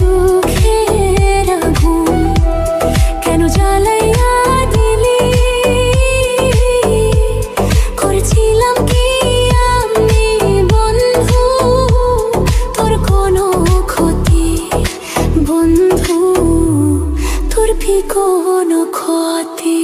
দুঃখের আগুন কেন জ্বালাইয়া দিলি? করেছিলাম কি আমি বন্ধু তোর কোনো ক্ষতি? বন্ধু তোর কি কোনো ক্ষতি?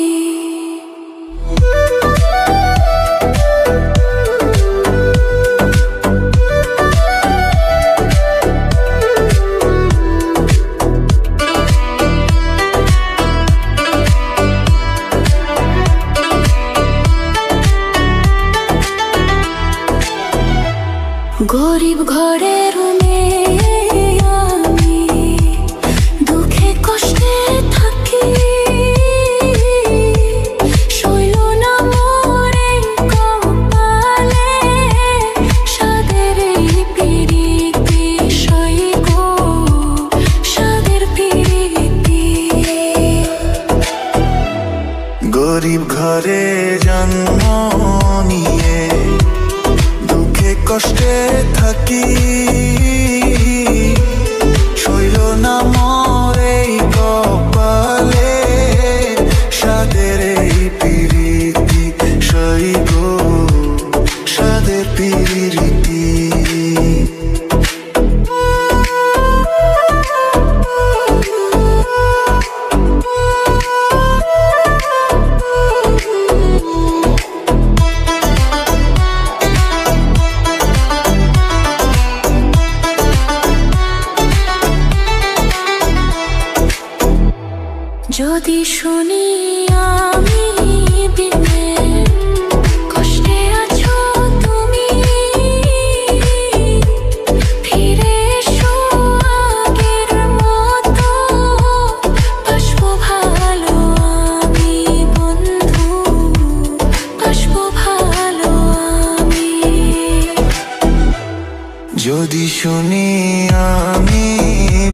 গরিব ঘরের মেয়ে আমি, দুঃখে কষ্টে থাকি, সইল না মোরে কপালে সাদের এই পিরিতি, সইব সাদের পিরিতি। গরিব ঘরে জন্ম নিয়ে দুঃখে কষ্টে থাকি, সইল না মোরে কপালে সাদের এই পিরিতি, সইব সাদের পিরিতি। যদি শুনি